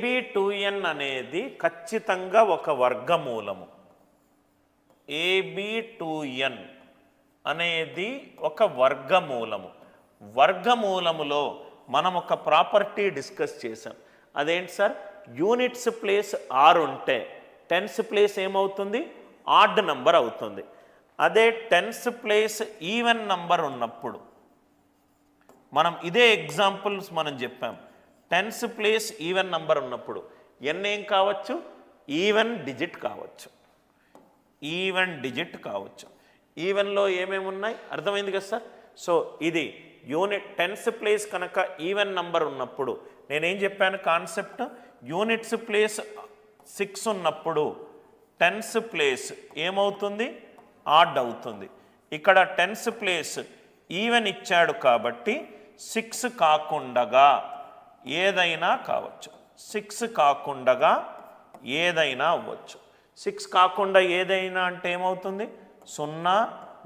AB2n అనేది ఖచ్చితంగా ఒక వర్గమూలము. AB2n అనేది ఒక వర్గమూలము. వర్గమూలములో మనం ఒక ప్రాపర్టీ డిస్కస్ చేసాం. అదేంటి సార్? యూనిట్స్ ప్లేస్ ఆర్ ఉంటే టెన్స్ ప్లేస్ ఏమవుతుంది? ఆడ్ నంబర్ అవుతుంది. అదే టెన్స్ ప్లేస్ ఈవెన్ నంబర్ ఉన్నప్పుడు మనం ఇదే ఎగ్జాంపుల్స్ మనం చెప్పాం. టెన్స్ ప్లేస్ ఈవెన్ నంబర్ ఉన్నప్పుడు ఎన్ ఏం కావచ్చు? ఈవెన్ డిజిట్ కావచ్చు. ఈవెన్ డిజిట్ కావచ్చు. ఈవెన్లో ఏమేమి ఉన్నాయి అర్థమైంది కదా సార్? సో ఇది యూనిట్ టెన్స్ ప్లేస్ కనుక ఈవెన్ నంబర్ ఉన్నప్పుడు నేనేం చెప్పాను కాన్సెప్ట్? యూనిట్స్ ప్లేస్ 6 ఉన్నప్పుడు టెన్స్ ప్లేస్ ఏమవుతుంది? ఆడ్ అవుతుంది. ఇక్కడ టెన్స్ ప్లేస్ ఈవెన్ ఇచ్చాడు కాబట్టి 6 కాకుండా ఏదైనా కావచ్చు. 6 కాకుండా ఏదైనా అవ్వచ్చు. 6 కాకుండా ఏదైనా అంటే ఏమవుతుంది? 0,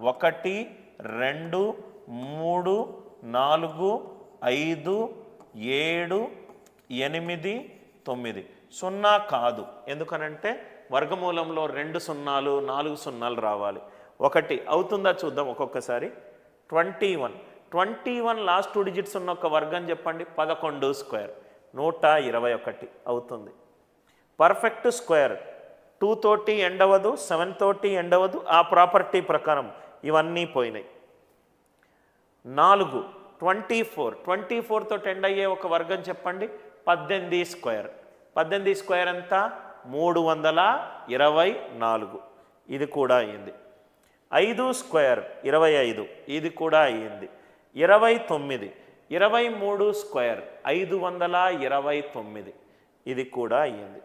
1, 2, 3, 4, 5, 7, 8, 9. 0 కాదు. ఎందుకనంటే వర్గమూలంలో 2 సున్నాలు 4 సున్నాలు రావాలి. 1 అవుతుందా చూద్దాం ఒక్కొక్కసారి. 21 లాస్ట్ 2 డిజిట్స్ ఉన్న ఒక వర్గం చెప్పండి. 11 స్క్వేర్ 121 అవుతుంది. పర్ఫెక్ట్ స్క్వేర్ 2 తోటి ఎండ్ అవ్వదు, 7 తోటి ఎండ్ అవ్వదు. ఆ ప్రాపర్టీ ప్రకారం ఇవన్నీ పోయినాయి. 4 24 తోటి ఎండ్ అయ్యే ఒక వర్గం చెప్పండి. 18 స్క్వేర్. 18 స్క్వేర్ ఎంత? 324. ఇది కూడా అయ్యింది. 5 స్క్వేర్ 25. ఇది కూడా అయ్యింది. 29. 23 స్క్వేర్ 529. ఇది కూడా అయ్యింది.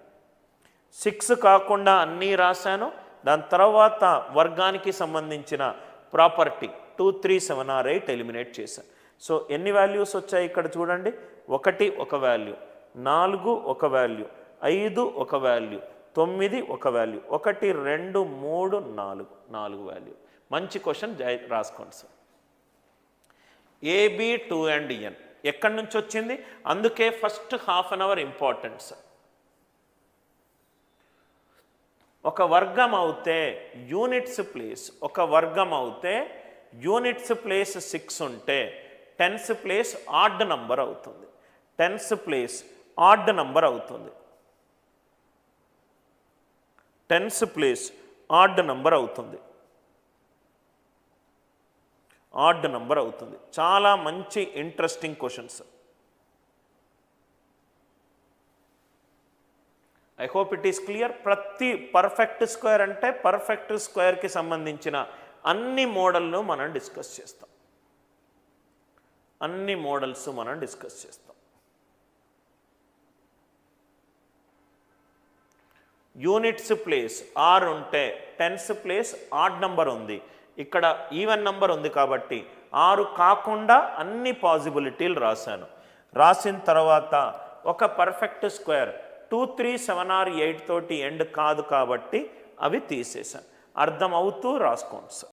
6 కాకుండా అన్నీ రాశాను. దాని తర్వాత వర్గానికి సంబంధించిన ప్రాపర్టీ 2, 3, 7 or 8 ఎలిమినేట్ చేశాను. సో ఎన్ని వాల్యూస్ వచ్చాయి ఇక్కడ చూడండి. 1 ఒక వాల్యూ, 4 ఒక వాల్యూ, 5 ఒక వాల్యూ, 9 ఒక వాల్యూ, 1, 2, 3, 4 వాల్యూ. మంచి క్వశ్చన్ రాసుకోండి సార్. AB2n ఎక్కడి నుంచి వచ్చింది? అందుకే first half an hour important sir. ఒక వర్గం అవుతే యూనిట్స్ ప్లేస్ ఒక వర్గం అవుతే యూనిట్స్ ప్లేస్ 6 ఉంటే టెన్స్ ప్లేస్ ఆడ్ నంబర్ అవుతుంది. టెన్స్ ప్లేస్ ఆడ్ నంబర్ అవుతుంది. టెన్స్ ప్లేస్ ఆడ్ నంబర్ అవుతుంది. ఆడ్ నంబర్ అవుతుంది. చాలా మంచి interesting questions. I hope it is clear. ప్రతి పర్ఫెక్ట్ స్క్వేర్ అంటే పర్ఫెక్ట్ స్క్వేర్కి సంబంధించిన అన్ని మోడల్ను మనం డిస్కస్ చేస్తాం. అన్ని మోడల్స్ మనం డిస్కస్ చేస్తాం. యూనిట్స్ ప్లేస్ ఆర్ ఉంటే టెన్స్ ప్లేస్ ఆడ్ నంబర్ ఉంది. ఇక్కడ ఈవెన్ నంబర్ ఉంది కాబట్టి 6 కాకుండా అన్ని పాసిబిలిటీలు రాశాను. రాసిన తర్వాత ఒక పర్ఫెక్ట్ స్క్వేర్ 2, 3, 7 or 8 తోటి ఎండ్ కాదు కాబట్టి అవి తీసేశాను. అర్థం అవుతూ రాసుకోండి సార్.